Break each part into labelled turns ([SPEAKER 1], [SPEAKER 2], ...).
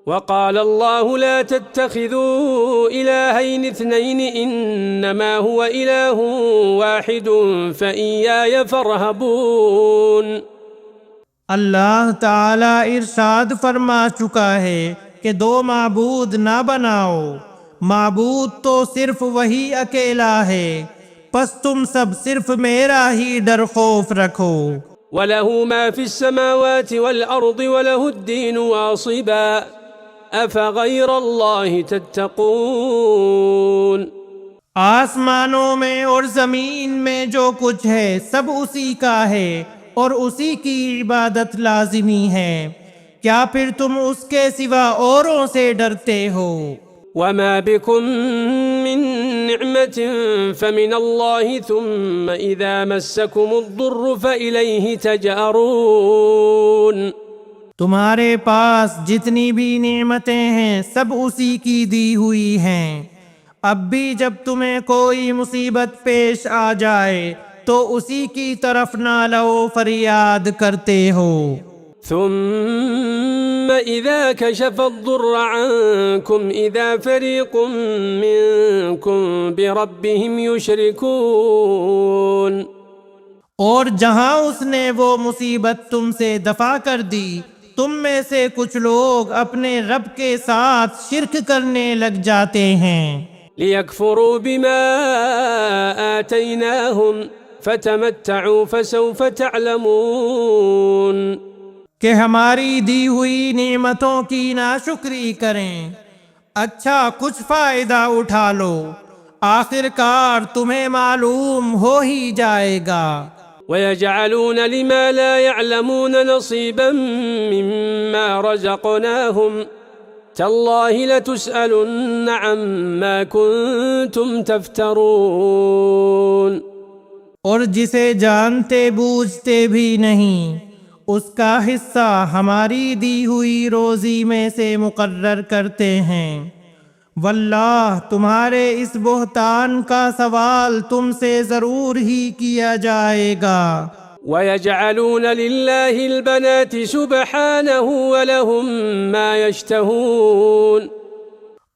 [SPEAKER 1] وقال الله لا تتخذوا إلهين اثنين إنما هو إله واحد فإياي فارهبون۔
[SPEAKER 2] اللہ تعالی ارشاد فرما چکا ہے کہ دو معبود نہ بناؤ، معبود تو صرف وہی اکیلا ہے، پس تم سب صرف میرا ہی ڈر خوف رکھو۔
[SPEAKER 1] وَلَهُ مَا فِي السَّمَاوَاتِ وَالْأَرْضِ وَلَهُ الدِّينُ وَاصِبًا أَفَغَيْرَ اللَّهِ تَتَّقُونَ۔
[SPEAKER 2] آسمانوں میں اور زمین میں جو کچھ ہے سب اسی کا ہے اور اسی کی عبادت لازمی ہے، کیا پھر تم اس کے سوا اوروں سے ڈرتے ہو؟
[SPEAKER 1] وَمَا بِكُم مِّن نِّعْمَةٍ فَمِنَ اللَّهِ ثُمَّ إِذَا مَسَّكُمُ الضُّرُّ فَإِلَيْهِ تَجْأَرُونَ۔
[SPEAKER 2] تمہارے پاس جتنی بھی نعمتیں ہیں سب اسی کی دی ہوئی ہیں، اب بھی جب تمہیں کوئی مصیبت پیش آ جائے تو اسی کی طرف نالہ و فریاد کرتے ہو۔
[SPEAKER 1] ثم إذا كشف الضر عنكم إذا فريق منكم بربهم يشركون۔
[SPEAKER 2] اور جہاں اس نے وہ مصیبت تم سے دفع کر دی، تم میں سے کچھ لوگ اپنے رب کے ساتھ شرک کرنے لگ جاتے ہیں۔
[SPEAKER 1] لِيَكْفُرُوا بِمَا آتَيْنَاهُمْ فَتَمَتَّعُوا فَسَوْفَ تَعْلَمُونَ۔
[SPEAKER 2] کہ ہماری دی ہوئی نعمتوں کی ناشکری کریں، اچھا کچھ فائدہ اٹھا لو، آخر کار تمہیں معلوم ہو ہی جائے گا۔
[SPEAKER 1] وَيَجْعَلُونَ لِمَا لَا يَعْلَمُونَ نَصِيبًا مِّمَّا رَزَقْنَاهُمْ تَاللَّهِ لَتُسْأَلُنَّ عَمَّا كُنتُمْ تَفْتَرُونَ۔
[SPEAKER 2] اور جسے جانتے بوجھتے بھی نہیں، اس کا حصہ ہماری دی ہوئی روزی میں سے مقرر کرتے ہیں، واللہ تمہارے اس بہتان کا سوال تم سے ضرور ہی کیا جائے گا۔
[SPEAKER 1] وَيَجْعَلُونَ لِلَّهِ الْبَنَاتِ سُبْحَانَهُ وَلَهُم مَّا يَشْتَهُونَ۔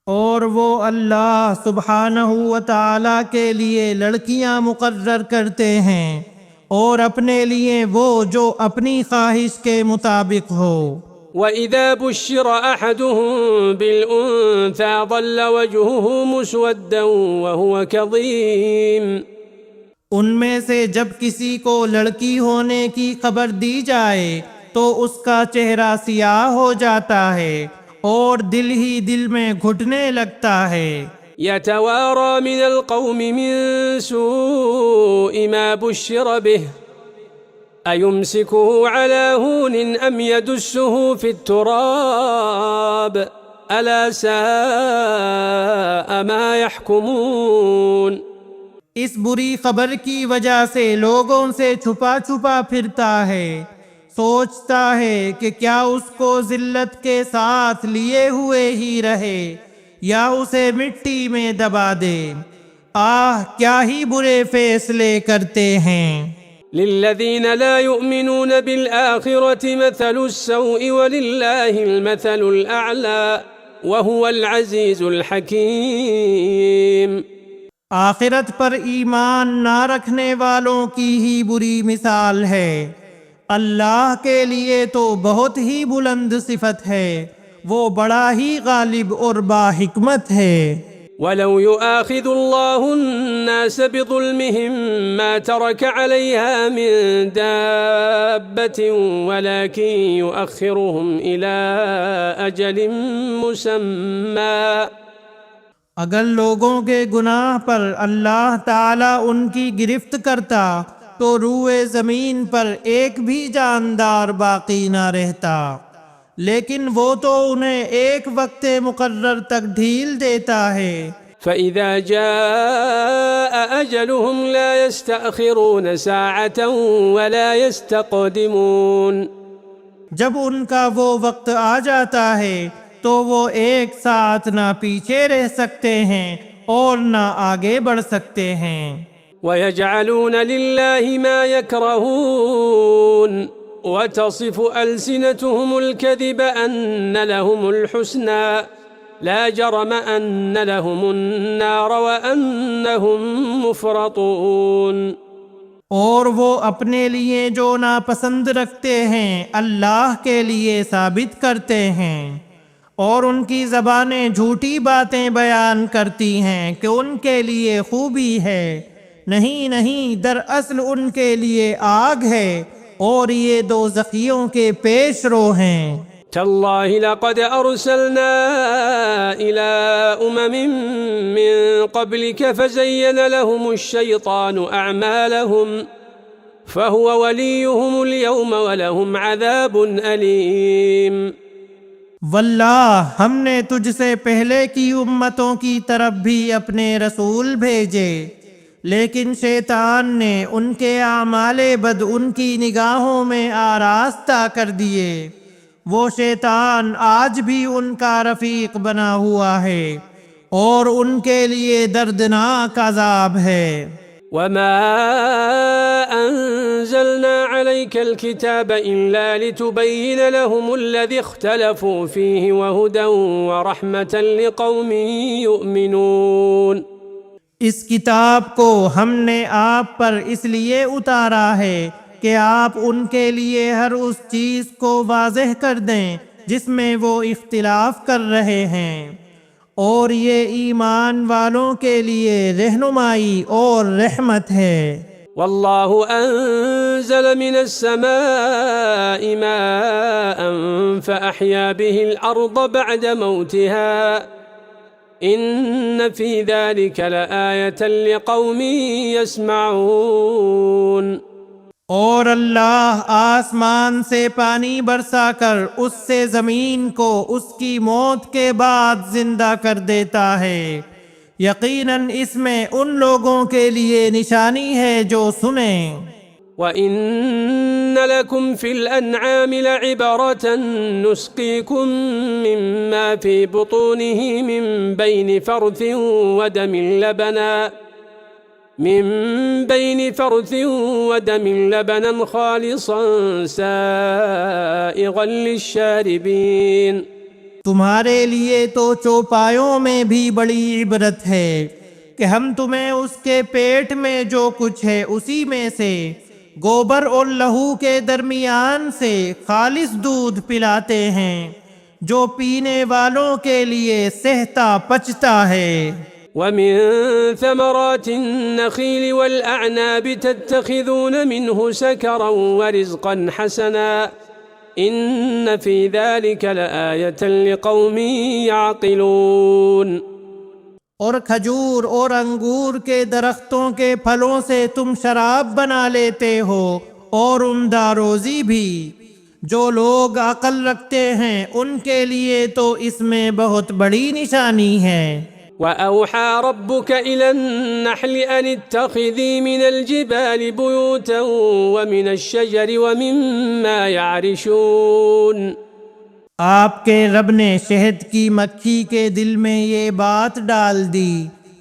[SPEAKER 2] اور وہ اللہ سبحانہ وتعالی کے لیے لڑکیاں مقرر کرتے ہیں اور اپنے لیے وہ جو اپنی خواہش کے مطابق ہو۔
[SPEAKER 1] وَإِذَا بُشِّرَ أَحَدُهُم بِالْأُنثَىٰ ظَلَّ وَجْهُهُ مُسْوَدًّا وَهُوَ كَظِيمٌ۔
[SPEAKER 2] ان میں سے جب کسی کو لڑکی ہونے کی خبر دی جائے تو اس کا چہرہ سیاہ ہو جاتا ہے اور دل ہی دل میں گھٹنے لگتا ہے۔
[SPEAKER 1] يَتَوَارَى مِنَ الْقَوْمِ مِنْ سُوءِ مَا بُشِّرَ بِهِ أَيُمْسِكُهُ عَلَى هُونٍ أَمْ يَدُسُّهُ فِي التُّرَابِ أَلَا سَاءَ مَا يَحْكُمُونَ۔
[SPEAKER 2] اس بری خبر کی وجہ سے لوگوں سے چھپا چھپا پھرتا ہے، سوچتا ہے کہ کیا اس کو ذلت کے ساتھ لیے ہوئے ہی رہے یا اسے مٹی میں دبا دے۔ آہ کیا ہی برے فیصلے کرتے ہیں۔
[SPEAKER 1] لِلَّذِينَ لَا يُؤْمِنُونَ بِالْآخِرَةِ مَثَلُ السَّوْءِ وَلِلَّهِ الْمَثَلُ الْأَعْلَى وَهُوَ الْعَزِيزُ الْحَكِيمُ۔
[SPEAKER 2] آخرت پر ایمان نہ رکھنے والوں کی ہی بری مثال ہے، اللہ کے لیے تو بہت ہی بلند صفت ہے، وہ بڑا ہی غالب اور باحکمت ہے۔
[SPEAKER 1] وَلَوْ يُؤَاخِذُ اللَّهُ النَّاسَ بِظُلْمِهِمْ مَا تَرَكَ عَلَيْهَا مِن دَابَّةٍ وَلَكِن يُؤَخِّرُهُمْ إِلَىٰ أَجَلٍ مُّسَمًّى۔
[SPEAKER 2] اگر لوگوں کے گناہ پر اللہ تعالیٰ ان کی گرفت کرتا تو روئے زمین پر ایک بھی جاندار باقی نہ رہتا، لیکن وہ تو انہیں ایک وقت مقرر تک ڈھیل دیتا ہے۔
[SPEAKER 1] فَإِذَا جَاءَ أَجَلُهُمْ لَا يَسْتَأْخِرُونَ سَاعَةً وَلَا يَسْتَقْدِمُونَ۔
[SPEAKER 2] جب ان کا وہ وقت آ جاتا ہے تو وہ ایک ساتھ نہ پیچھے رہ سکتے ہیں اور نہ آگے بڑھ سکتے ہیں۔
[SPEAKER 1] وَيَجْعَلُونَ لِلَّهِ مَا يَكْرَهُونَ وتصف ألسنتهم الكذب أن لهم الحسنى لا جرم أن لهم النار وأنهم مفرطون۔
[SPEAKER 2] اور وہ اپنے لیے جو ناپسند رکھتے ہیں اللہ کے لیے ثابت کرتے ہیں، اور ان کی زبانیں جھوٹی باتیں بیان کرتی ہیں کہ ان کے لیے خوبی ہے، نہیں نہیں، دراصل ان کے لیے آگ ہے، اور یہ دوزخیوں کے پیش رو ہیں۔
[SPEAKER 1] تالله لقد أرسلنا إلى أمم من قبلك فزين لهم الشيطان أعمالهم فهو وليهم اليوم ولهم عذاب أليم۔
[SPEAKER 2] واللہ ہم نے تجھ سے پہلے کی امتوں کی طرف بھی اپنے رسول بھیجے، لیکن شیطان نے ان کے اعمال بد ان کی نگاہوں میں آراستہ کر دیے، وہ شیطان آج بھی ان کا رفیق بنا ہوا ہے، اور ان کے لیے دردناک عذاب ہے۔
[SPEAKER 1] وما أنزلنا عليك الكتاب إلا لتبين لهم الذي اختلفوا فيه وهدى ورحمة لقوم يؤمنون۔
[SPEAKER 2] اس کتاب کو ہم نے آپ پر اس لیے اتارا ہے کہ آپ ان کے لیے ہر اس چیز کو واضح کر دیں جس میں وہ اختلاف کر رہے ہیں، اور یہ ایمان والوں کے لیے رہنمائی اور رحمت ہے۔
[SPEAKER 1] والله أنزل من السماء ماء فأحيا به الأرض بعد موتها إن في ذلك لآية لقوم يسمعون۔
[SPEAKER 2] اور اللہ آسمان سے پانی برسا کر اس سے زمین کو اس کی موت کے بعد زندہ کر دیتا ہے، یقیناً اس میں ان لوگوں کے لیے نشانی ہے جو سنیں۔
[SPEAKER 1] وَإِنَّ لَكُمْ فِي الْأَنْعَامِ لَعِبْرَةً نُسْقِيكُم مِّمَّا فِي بُطُونِهِ مِن بَيْنِ فرث ودم لبنا خالصا سائغا للشاربین۔
[SPEAKER 2] تمہارے لیے تو چوپایوں میں بھی بڑی عبرت ہے کہ ہم تمہیں اس کے پیٹ میں جو کچھ ہے اسی میں سے گوبر اور لہو کے درمیان سے خالص دودھ پلاتے ہیں جو پینے والوں کے لیے سہتا پچتا ہے۔
[SPEAKER 1] ومن ثمرات النخيل والأعناب تتخذون منه سكرا ورزقا حسنا إن في ذلك لآية لقوم يعقلون۔
[SPEAKER 2] اور کھجور اور انگور کے درختوں کے پھلوں سے تم شراب بنا لیتے ہو اور عمدہ روزی بھی، جو لوگ عقل رکھتے ہیں ان کے لیے تو اس میں بہت بڑی نشانی ہے۔
[SPEAKER 1] وأوحى ربك إلى النحل أن اتخذي من الجبال بيوتا ومن الشجر ومما يعرشون۔
[SPEAKER 2] آپ کے رب نے شہد کی مکھی کے دل میں یہ بات ڈال دی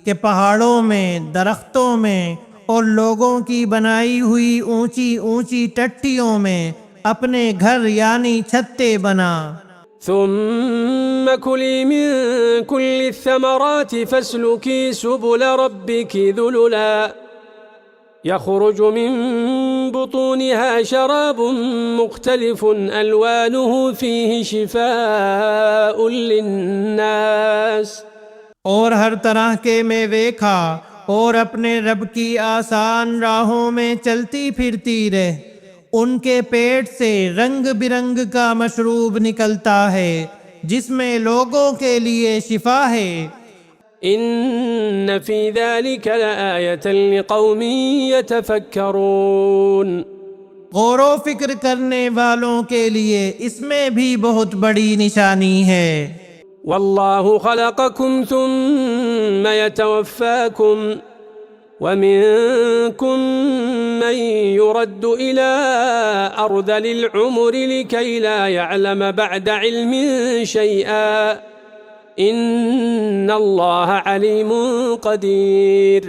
[SPEAKER 2] کہ پہاڑوں میں، درختوں میں اور لوگوں کی بنائی ہوئی اونچی اونچی ٹٹیوں میں اپنے گھر یعنی چھتے بنا۔
[SPEAKER 1] ثم كلي من كل الثمرات فاسلكي سبل ربك ذللا يخرج من بطونها شراب مختلف ألوانه فيه شفاء للناس۔
[SPEAKER 2] اور ہر طرح کے میوے کھا اور اپنے رب کی آسان راہوں میں چلتی پھرتی رہ، ان کے پیٹ سے رنگ برنگ کا مشروب نکلتا ہے جس میں لوگوں کے لیے شفا ہے۔
[SPEAKER 1] ان فی ذلک لآیۃ لقوم یتفکرون۔
[SPEAKER 2] غور و فکر کرنے والوں کے لیے اس میں بھی بہت بڑی نشانی ہے۔
[SPEAKER 1] واللہ خلقکم ثم یتوفاکم ومنكم من يرد إلى أرذل العمر لكي لا يعلم بعد علم شيئا إن الله عليم قدير۔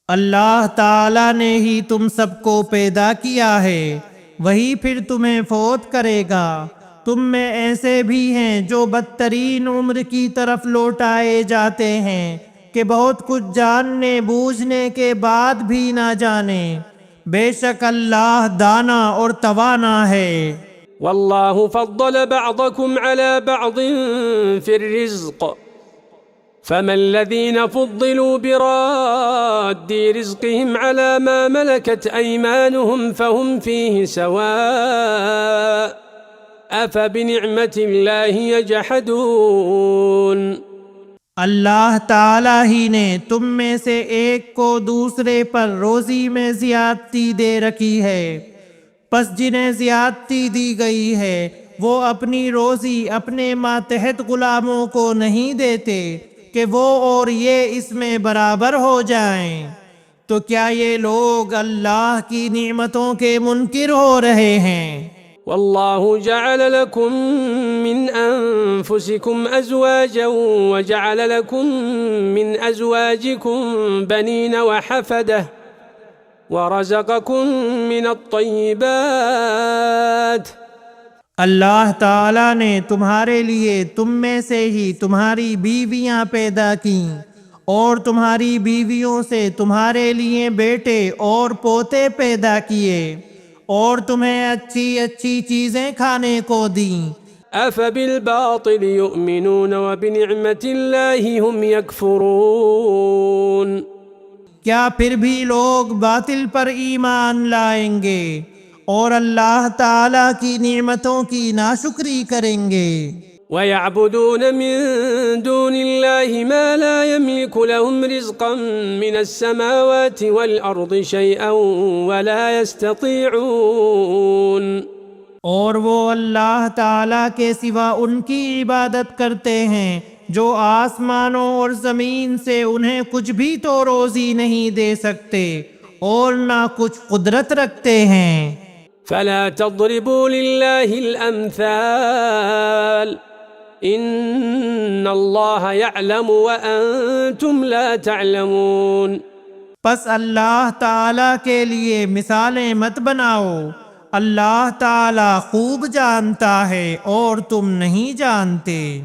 [SPEAKER 2] اللہ تعالی نے ہی تم سب کو پیدا کیا ہے، وہی پھر تمہیں فوت کرے گا۔ تم میں ایسے بھی ہیں جو بدترین عمر کی طرف لوٹائے جاتے ہیں کہ بہت کچھ جاننے بوجھنے کے بعد بھی نہ جانیں۔ بے شک اللہ دانا اور توانا ہے۔
[SPEAKER 1] والله فضل بعضكم على بعض في الرزق فما الذين فضلوا براد رزقهم على ما ملكت أيمانهم فهم فيه سواء أفبنعمة الله يجحدون۔
[SPEAKER 2] اللہ تعالیٰ ہی نے تم میں سے ایک کو دوسرے پر روزی میں زیادتی دے رکھی ہے، پس جنہیں زیادتی دی گئی ہے وہ اپنی روزی اپنے ماتحت غلاموں کو نہیں دیتے کہ وہ اور یہ اس میں برابر ہو جائیں، تو کیا یہ لوگ اللہ کی نعمتوں کے منکر ہو رہے ہیں؟
[SPEAKER 1] والله جعل لكم من أنفسكم أزواجا وجعل لكم من أزواجكم بنين وحفدة ورزقكم من الطيبات۔
[SPEAKER 2] اللہ تعالیٰ نے تمہارے لیے تم میں سے ہی تمہاری بیویاں پیدا کیں اور تمہاری بیویوں سے تمہارے لیے بیٹے اور پوتے پیدا کیے اور تمہیں اچھی اچھی چیزیں کھانے کو دیں۔
[SPEAKER 1] أفبالباطل يؤمنون وبنعمة الله هم يكفرون۔
[SPEAKER 2] کیا پھر بھی لوگ باطل پر ایمان لائیں گے اور اللہ تعالیٰ کی نعمتوں کی ناشکری کریں گے؟
[SPEAKER 1] ويعبدون من دون الله ما لا يملك لهم رزقا من السماوات والأرض شيئا ولا يستطيعون۔
[SPEAKER 2] اور وہ اللہ تعالیٰ کے سوا ان کی عبادت کرتے ہیں جو آسمانوں اور زمین سے انہیں کچھ بھی تو روزی نہیں دے سکتے اور نہ کچھ قدرت رکھتے ہیں۔
[SPEAKER 1] فلا تضربوا لله الأمثال ان اللہ یعلم وانتم لا تعلمون۔
[SPEAKER 2] پس اللہ تعالیٰ کے لیے مثالیں مت بناؤ، اللہ تعالیٰ خوب جانتا ہے اور تم نہیں جانتے۔